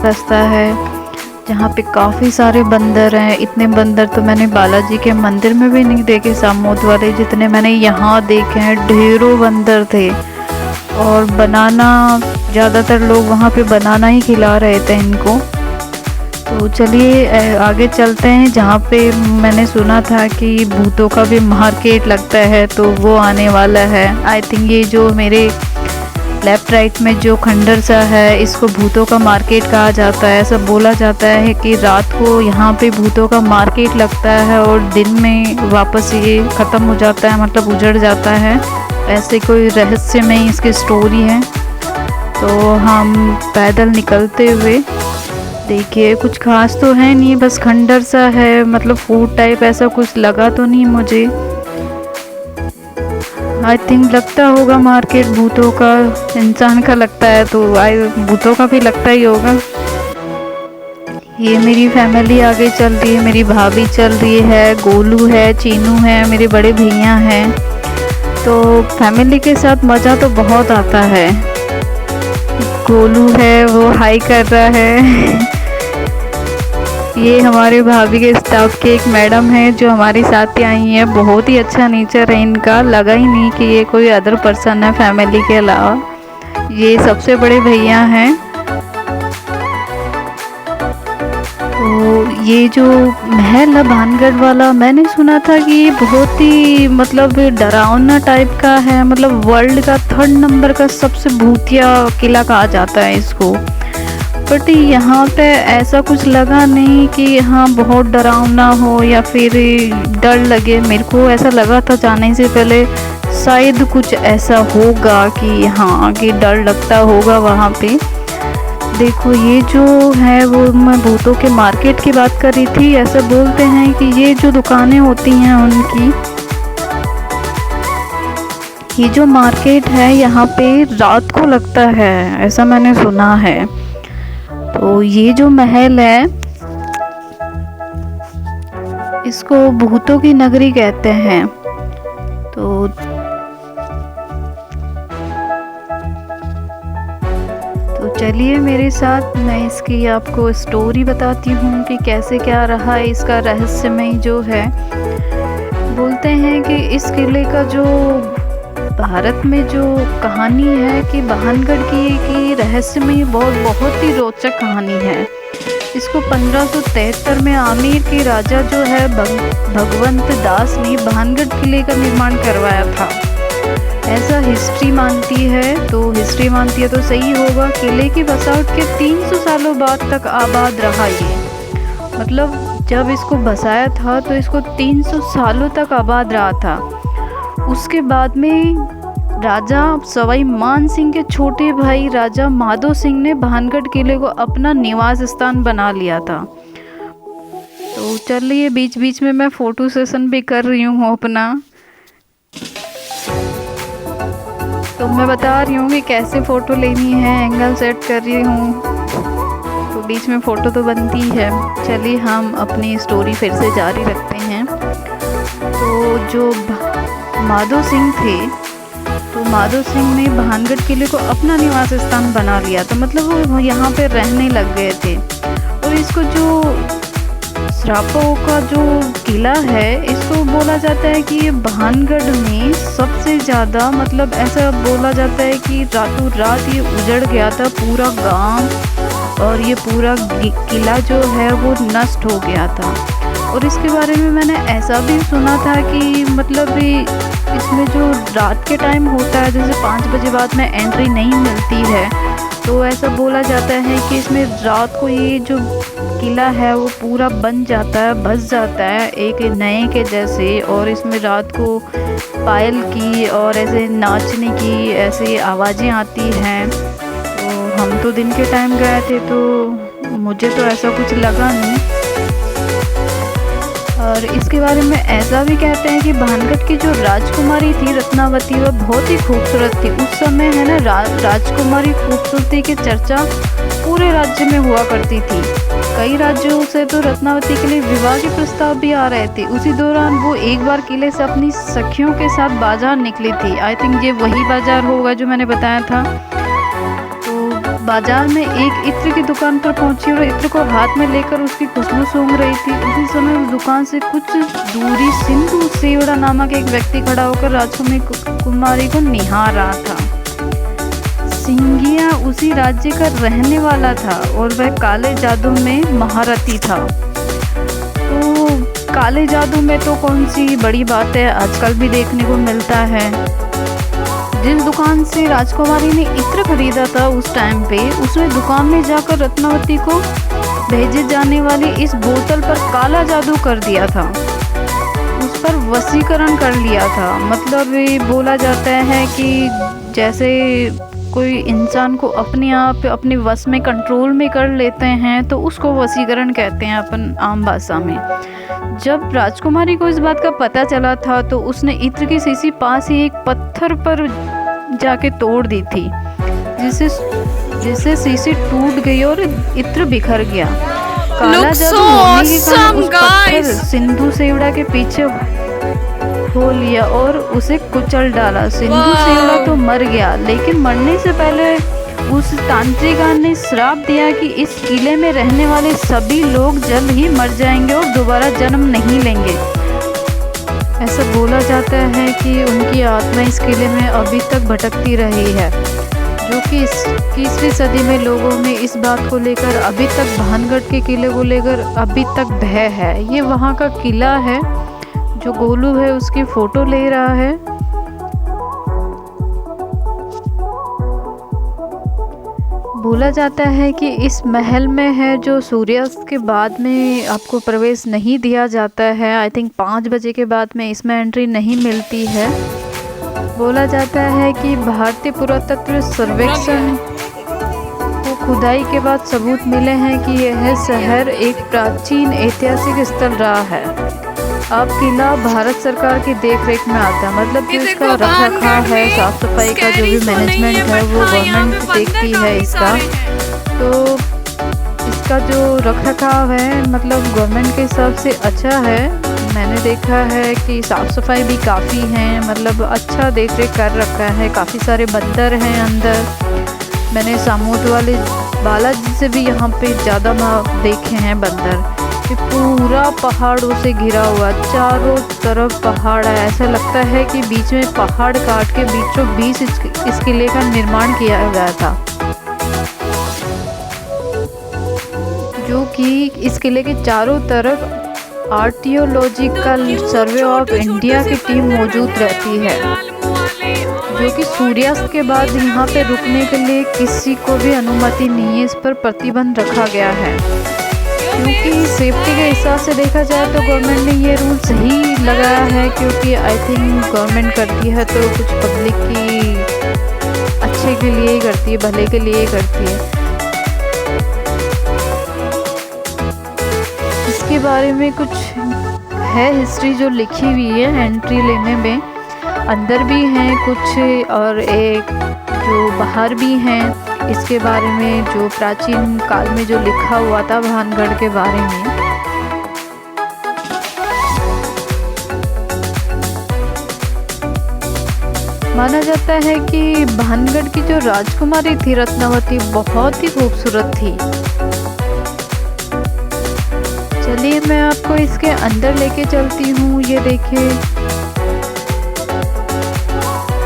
रास्ता है जहाँ पे काफ़ी सारे बंदर हैं। इतने बंदर तो मैंने बालाजी के मंदिर में भी नहीं देखे, सामोद वाले जितने मैंने यहाँ देखे हैं। ढेरों बंदर थे और बनाना, ज़्यादातर लोग वहाँ पे बनाना ही खिला रहे थे इनको। तो चलिए आगे चलते हैं, जहाँ पे मैंने सुना था कि भूतों का भी मार्केट लगता है, तो वो आने वाला है। आई थिंक ये जो मेरे लेफ्ट राइट में जो खंडर सा है, इसको भूतों का मार्केट कहा जाता है। ऐसा बोला जाता है कि रात को यहाँ पे भूतों का मार्केट लगता है और दिन में वापस ये ख़त्म हो जाता है, मतलब उजड़ जाता है। ऐसे कोई रहस्यमय इसकी स्टोरी है। तो हम पैदल निकलते हुए, देखिए कुछ खास तो है नहीं, बस खंडर सा है, मतलब फूड टाइप ऐसा कुछ लगा तो नहीं मुझे। आई थिंक लगता होगा मार्केट भूतों का, इंसान का लगता है तो भूतों का भी लगता ही होगा। ये मेरी फैमिली आगे चल रही है, मेरी भाभी चल रही है, गोलू है, चीनू है, मेरे बड़े भैया हैं। तो फैमिली के साथ मज़ा तो बहुत आता है। गोलू है वो हाई कर रहा है। ये हमारे भाभी के स्टाफ के एक मैडम है जो हमारे साथ आई है। बहुत ही अच्छा नेचर है इनका, लगा ही नहीं कि ये कोई अदर पर्सन है फैमिली के अलावा। ये सबसे बड़े भैया हैं। तो ये जो महल है भानगढ़ वाला, मैंने सुना था कि ये बहुत ही मतलब डरावना टाइप का है, मतलब वर्ल्ड का 3rd नंबर का सबसे भूतिया किला कहा जाता है इसको। बट यहाँ पे ऐसा कुछ लगा नहीं कि यहाँ बहुत डरावना हो या फिर डर लगे। मेरे को ऐसा लगा था जाने से पहले शायद कुछ ऐसा होगा कि हाँ कि डर लगता होगा वहाँ पे। देखो ये जो है वो, मैं भूतों के मार्केट की बात कर रही थी। ऐसा बोलते हैं कि ये जो दुकानें होती हैं उनकी, ये जो मार्केट है यहाँ पे रात को लगता है, ऐसा मैंने सुना है। तो ये जो महल है इसको भूतों की नगरी कहते हैं। तो चलिए मेरे साथ, मैं इसकी आपको स्टोरी बताती हूँ कि कैसे क्या रहा है इसका रहस्यमय जो है। बोलते हैं कि इस किले का जो भारत में जो कहानी है कि भानगढ़ की रहस्यमय बहुत ही रोचक कहानी है। इसको 1573 में आमेर के राजा जो है भगवंत दास ने भानगढ़ किले का निर्माण करवाया था, ऐसा हिस्ट्री मानती है। तो हिस्ट्री मानती है तो सही होगा। किले की बसावट के 300 सालों बाद तक आबाद रहा ये, मतलब जब इसको बसाया था तो इसको 300 सालों तक आबाद रहा था। उसके बाद में राजा सवाई मान सिंह के छोटे भाई राजा माधो सिंह ने भानगढ़ किले को अपना निवास स्थान बना लिया था। तो चलिए बीच बीच में मैं फ़ोटो सेशन भी कर रही हूँ अपना। तो मैं बता रही हूँ कि कैसे फ़ोटो लेनी है, एंगल सेट कर रही हूँ, तो बीच में फ़ोटो तो बनती है। चलिए हम अपनी स्टोरी फिर से जारी रखते हैं। तो जो माधो सिंह थे, तो माधो सिंह ने भानगढ़ किले को अपना निवास स्थान बना लिया था, मतलब वो यहाँ पे रहने लग गए थे। और इसको जो श्रापों का जो किला है, इसको बोला जाता है कि ये भानगढ़ में सबसे ज़्यादा, मतलब ऐसा बोला जाता है कि रातों रात ये उजड़ गया था पूरा गांव, और ये पूरा किला जो है वो नष्ट हो गया था। और इसके बारे में मैंने ऐसा भी सुना था कि मतलब इसमें जो रात के टाइम होता है, जैसे 5 बजे बाद में एंट्री नहीं मिलती है, तो ऐसा बोला जाता है कि इसमें रात को ये जो किला है वो पूरा बन जाता है, बस जाता है एक नए के जैसे। और इसमें रात को पायल की और ऐसे नाचने की ऐसे आवाज़ें आती हैं। तो हम तो दिन के टाइम गए थे तो मुझे तो ऐसा कुछ लगा नहीं। और इसके बारे में ऐसा भी कहते हैं कि भानगढ़ की जो राजकुमारी थी रत्नावती, वह बहुत ही खूबसूरत थी। उस समय है ना राजकुमारी खूबसूरती की चर्चा पूरे राज्य में हुआ करती थी। कई राज्यों से तो रत्नावती के लिए विवाह के प्रस्ताव भी आ रहे थे। उसी दौरान वो एक बार किले से अपनी सखियों के साथ बाजार निकली थी। आई थिंक ये वही बाजार होगा जो मैंने बताया था। तो बाजार में एक इत्र की दुकान पर पहुंची और इत्र को हाथ में लेकर उसकी खुशबू सूंघ रही थी। उसी समय उस दुकान से कुछ दूरी सिंधु सेवड़ा नामक एक व्यक्ति खड़ा होकर राजकुमारी को निहार रहा था। सिंघिया उसी राज्य का रहने वाला था और वह काले जादू में महारथी था। तो काले जादू में तो कौन सी बड़ी बात है, आजकल भी देखने को मिलता है। जिस दुकान से राजकुमारी ने इत्र खरीदा था उस टाइम पे, उसने दुकान में जाकर रत्नावती को भेजे जाने वाली इस बोतल पर काला जादू कर दिया था, उस पर वशीकरण कर लिया था। मतलब ये बोला जाता है कि जैसे कोई इंसान को अपने आप अपने वश में कंट्रोल में कर लेते हैं तो उसको वशीकरण कहते हैं अपन आम भाषा में। जब राजकुमारी को इस बात का पता चला था तो उसने इत्र की शीशी पास ही एक पत्थर पर जाके तोड़ दी थी, जिससे शीशी टूट गई और इत्र बिखर गया। काला जादू होने के कारण उस पत्थर सिंधु सेवड़ा के पीछे हो लिया और उसे कुचल डाला। सिंधु सेवड़ा तो मर गया, लेकिन मरने से पहले उस तांत्रिका ने श्राप दिया कि इस किले में रहने वाले सभी लोग जल्द ही मर जाएंगे और दोबारा जन्म नहीं लेंगे। ऐसा बोला जाता है कि उनकी आत्मा इस किले में अभी तक भटकती रही है, जो कि 21वीं सदी में लोगों में इस बात को लेकर अभी तक भानगढ़ के किले को लेकर अभी तक भय है। ये वहाँ का किला है, जो गोलू है उसकी फ़ोटो ले रहा है। बोला जाता है कि इस महल में है जो सूर्यास्त के बाद में आपको प्रवेश नहीं दिया जाता है। आई थिंक 5 बजे के बाद में इसमें एंट्री नहीं मिलती है। बोला जाता है कि भारतीय पुरातत्व सर्वेक्षण को खुदाई के बाद सबूत मिले हैं कि यह शहर एक प्राचीन ऐतिहासिक स्थल रहा है। अब किला भारत सरकार की देखरेख में आता है, मतलब कि इसका रखरखाव है, साफ सफाई का जो भी मैनेजमेंट है वो गवर्नमेंट देखती है इसका। तो इसका जो रखरखाव है मतलब गवर्नमेंट के हिसाब से अच्छा है। मैंने देखा है कि साफ सफाई भी काफ़ी है, मतलब अच्छा देखरेख कर रखा है। काफ़ी सारे बंदर हैं अंदर। मैंने सामूद वाले बालाजी से भी यहाँ पे ज़्यादा देखे हैं बंदर। ये पूरा पहाड़ों से घिरा हुआ, चारों तरफ पहाड़ है। ऐसा लगता है कि बीच में पहाड़ काट के बीचों बीच इस किले का निर्माण किया गया था, जो कि इस किले के चारों तरफ आर्कियोलॉजिकल सर्वे ऑफ इंडिया की टीम मौजूद रहती है, जो कि सूर्यास्त के बाद यहाँ पे रुकने के लिए किसी को भी अनुमति नहीं है। इस पर प्रतिबंध रखा गया है, क्योंकि सेफ्टी के हिसाब से देखा जाए तो गवर्नमेंट ने ये रूल सही लगाया है, क्योंकि आई थिंक गवर्नमेंट करती है तो कुछ पब्लिक की अच्छे के लिए ही करती है, भले के लिए ही करती है। इसके बारे में कुछ है हिस्ट्री जो लिखी हुई है एंट्री लेने में। अंदर भी हैं कुछ और एक जो बाहर भी हैं। इसके बारे में जो प्राचीन काल में जो लिखा हुआ था भानगढ़ के बारे में। माना जाता है कि भानगढ़ की जो राजकुमारी थी रत्नावती बहुत ही खूबसूरत थी। चलिए मैं आपको इसके अंदर लेके चलती हूँ। ये देखिए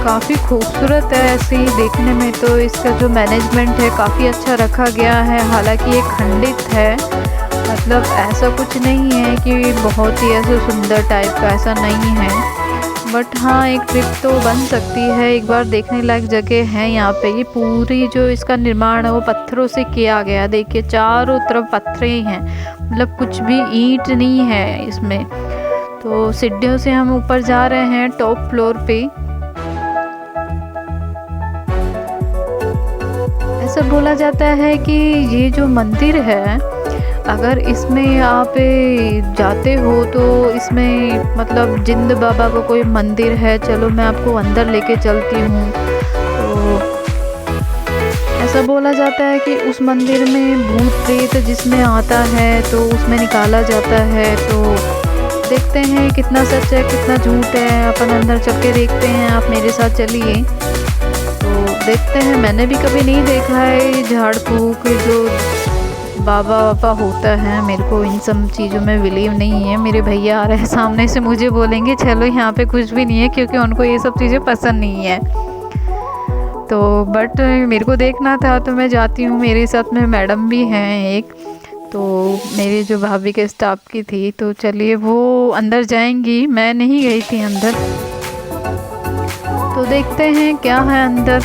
काफ़ी खूबसूरत है ऐसे ही देखने में। तो इसका जो मैनेजमेंट है काफ़ी अच्छा रखा गया है। हालांकि ये खंडित है, मतलब ऐसा कुछ नहीं है कि बहुत ही ऐसा सुंदर टाइप का, ऐसा नहीं है। बट हाँ एक ट्रिप तो बन सकती है, एक बार देखने लायक जगह है यहाँ पे। ये पूरी जो इसका निर्माण है वो पत्थरों से किया गया। देखिए चारों तरफ पत्थर ही हैं, मतलब कुछ भी ईंट नहीं है इसमें। तो सीढ़ियों से हम ऊपर जा रहे हैं टॉप फ्लोर पे। ऐसा बोला जाता है कि ये जो मंदिर है, अगर इसमें आप जाते हो तो इसमें मतलब जिंद बाबा का कोई मंदिर है। चलो मैं आपको अंदर लेके चलती हूँ। तो ऐसा बोला जाता है कि उस मंदिर में भूत प्रेत जिसमें आता है तो उसमें निकाला जाता है। तो देखते हैं कितना सच है कितना झूठ है, अपन अंदर चल के देखते हैं। आप मेरे साथ चलिए। तो देखते हैं, मैंने भी कभी नहीं देखा है झाड़ फूक जो बाबा वाबा होता है। मेरे को इन सब चीज़ों में बिलीव नहीं है। मेरे भैया आ रहे हैं सामने से, मुझे बोलेंगे चलो यहाँ पे कुछ भी नहीं है, क्योंकि उनको ये सब चीज़ें पसंद नहीं है। तो बट मेरे को देखना था तो मैं जाती हूँ। मेरे साथ में मैडम भी हैं एक, तो मेरी जो भाभी के स्टाफ की थी, तो चलिए वो अंदर जाएंगी, मैं नहीं गई थी अंदर। तो देखते हैं क्या है अंदर।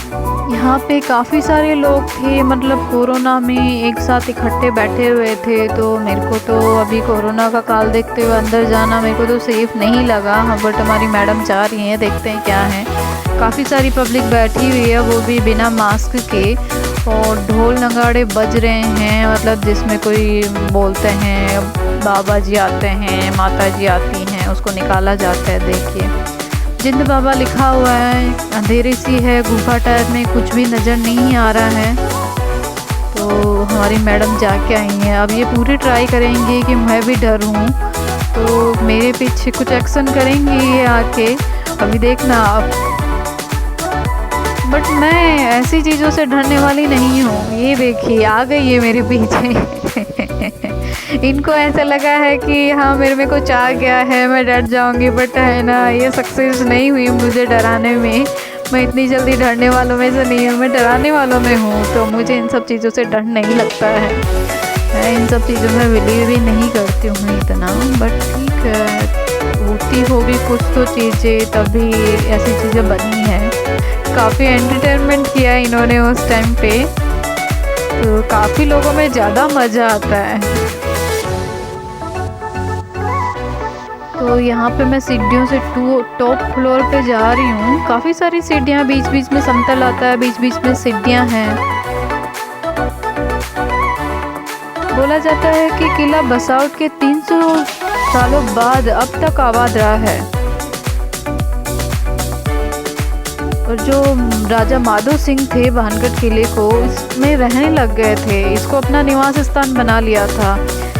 यहाँ पे काफ़ी सारे लोग थे, मतलब कोरोना में एक साथ इकट्ठे बैठे हुए थे। तो मेरे को तो अभी कोरोना का काल देखते हुए अंदर जाना मेरे को तो सेफ़ नहीं लगा। हाँ, बट हमारी मैडम चाह रही हैं, देखते हैं क्या है। काफ़ी सारी पब्लिक बैठी हुई है, वो भी बिना मास्क के, और ढोल नगाड़े बज रहे हैं, मतलब जिसमें कोई बोलते हैं बाबा जी आते हैं, माता जी आती हैं, उसको निकाला जाता है। देखिए जिंद बाबा लिखा हुआ है, अंधेरी सी है, गुफा टाइप में, कुछ भी नज़र नहीं आ रहा है। तो हमारी मैडम जाके आई हैं, अब ये पूरी ट्राई करेंगी कि मैं भी डरूं, तो मेरे पीछे कुछ एक्शन करेंगी ये आके, अभी देखना आप। बट मैं ऐसी चीज़ों से डरने वाली नहीं हूँ। ये देखिए आ गई है मेरे पीछे। इनको ऐसा लगा है कि हाँ मेरे में कुछ आ गया है, मैं डर जाऊँगी, बट है ना, ये सक्सेस नहीं हुई मुझे डराने में। मैं इतनी जल्दी डरने वालों में से नहीं हूँ, मैं डराने वालों में हूँ। तो मुझे इन सब चीज़ों से डर नहीं लगता है, मैं इन सब चीज़ों में बिलीव भी नहीं करती हूँ इतना। बट ठीक है, होती होगी कुछ तो चीज़ें, तभी ऐसी चीज़ें बनी हैं। काफ़ी एंटरटेनमेंट किया है इन्होंने उस टाइम पे, तो काफ़ी लोगों में ज़्यादा मज़ा आता है। तो यहाँ पे मैं सीढ़ियों से टॉप फ्लोर पे जा रही हूँ। काफ़ी सारी सीढ़ियाँ, बीच बीच में समतल आता है, बीच बीच में सीढ़ियाँ हैं। बोला जाता है कि किला बसावट के 300 सालों बाद अब तक आबाद रहा है, और जो राजा माधो सिंह थे भानगढ़ किले को इसमें रहने लग गए थे, इसको अपना निवास स्थान बना लिया था।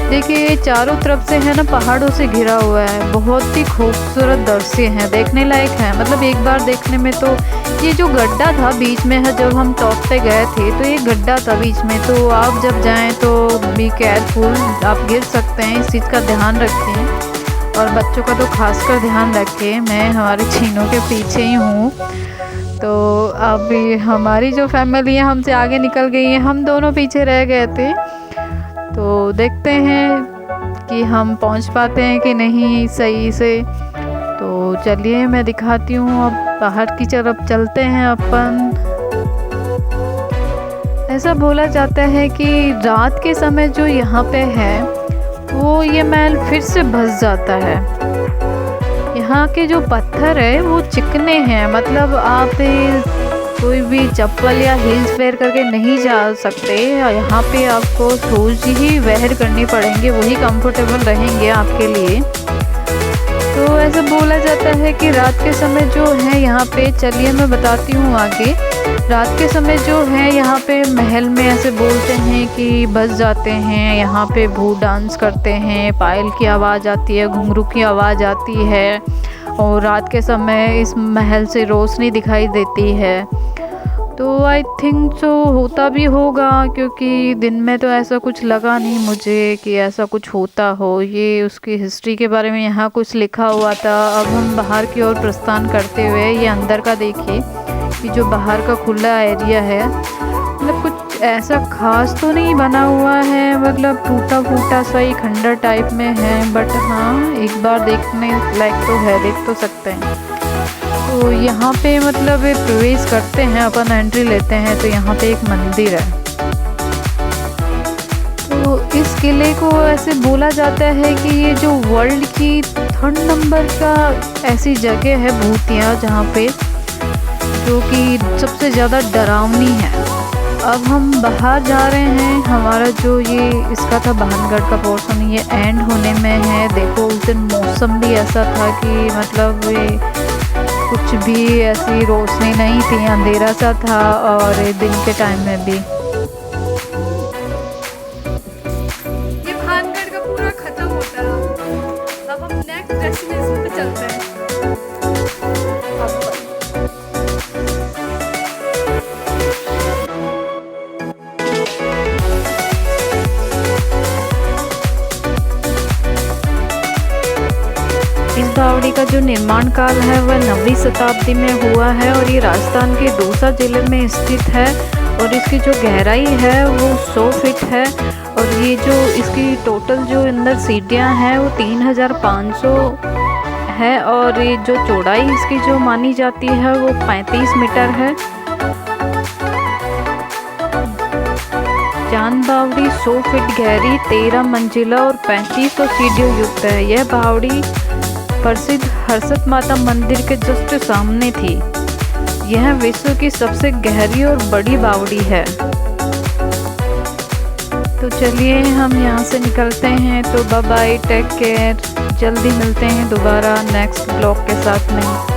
देखिए चारों तरफ से है ना पहाड़ों से घिरा हुआ है, बहुत ही खूबसूरत दृश्य हैं, देखने लायक है। मतलब एक बार देखने में तो ये जो गड्ढा था बीच में है, जब हम टॉप पे गए थे तो ये गड्ढा था बीच में, तो आप जब जाएं तो बी केयरफुल, आप गिर सकते हैं, इस चीज़ का ध्यान रखें, और बच्चों का तो खासकर ध्यान रखें। मैं हमारे छीनों के पीछे ही हूँ। तो अभी हमारी जो फैमिली है हमसे आगे निकल गई है, हम दोनों पीछे रह गए थे। तो देखते हैं कि हम पहुंच पाते हैं कि नहीं सही से। तो चलिए मैं दिखाती हूँ, अब बाहर की तरफ चलते हैं अपन। ऐसा बोला जाता है कि रात के समय जो यहाँ पे है वो ये महल फिर से बस जाता है। यहाँ के जो पत्थर है वो चिकने हैं, मतलब आप कोई भी चप्पल या हील्स वेयर करके नहीं जा सकते। यहाँ पे आपको शूज ही वेयर करने पड़ेंगे, वही कंफर्टेबल रहेंगे आपके लिए। तो ऐसा बोला जाता है कि रात के समय जो है यहाँ पे, चलिए मैं बताती हूँ आगे। रात के समय जो है यहाँ पे महल में ऐसे बोलते हैं कि बस जाते हैं, यहाँ पे भूत डांस करते हैं, पायल की आवाज़ आती है, घुंघरू की आवाज़ आती है, और रात के समय इस महल से रोशनी दिखाई देती है। तो आई थिंक सो होता भी होगा, क्योंकि दिन में तो ऐसा कुछ लगा नहीं मुझे कि ऐसा कुछ होता हो। ये उसकी हिस्ट्री के बारे में यहाँ कुछ लिखा हुआ था। अब हम बाहर की ओर प्रस्थान करते हुए, ये अंदर का देखिए कि जो बाहर का खुला एरिया है, मतलब कुछ ऐसा खास तो नहीं बना हुआ है, मतलब टूटा फूटा सा ही खंडर टाइप में है। बट हाँ एक बार देखने लायक तो है, देख तो सकते हैं। तो यहाँ पे मतलब प्रवेश करते हैं अपन, एंट्री लेते हैं, तो यहाँ पे एक मंदिर है। तो इस किले को ऐसे बोला जाता है कि ये जो वर्ल्ड की 3rd नंबर का ऐसी जगह है भूतिया, जहाँ पे जो कि सबसे ज़्यादा डरावनी है। अब हम बाहर जा रहे हैं, हमारा जो ये इसका था भानगढ़ का पोर्शन, ये एंड होने में है। देखो उस दिन मौसम भी ऐसा था कि मतलब ये कुछ भी ऐसी रोशनी नहीं थी, अंधेरा सा था, और दिन के टाइम में भी। ये भानगढ़ का पूरा खत्म होता है। अब हम नेक्स्ट डेस्टिनेशन पे चलते हैं। बावड़ी का जो निर्माण काल है वह 9वीं शताब्दी में हुआ है और ये राजस्थान के दौसा जिले में स्थित है और इसकी जो गहराई है वो 100 फीट है और ये जो इसकी टोटल जो अंदर सीढ़ियाँ हैं वो 3500 है और ये जो चौड़ाई इसकी जो मानी जाती है वो 35 मीटर है। चांद बावड़ी 100 फीट गहरी 13 मंजिला और 3500 सीढ़ियों युक्त है। यह बावड़ी प्रसिद्ध हर्षद माता मंदिर के जस्ट सामने थी। यह विश्व की सबसे गहरी और बड़ी बावड़ी है। तो चलिए हम यहाँ से निकलते हैं। तो बाय बाय, टेक केयर, जल्दी मिलते हैं दोबारा नेक्स्ट ब्लॉग के साथ में।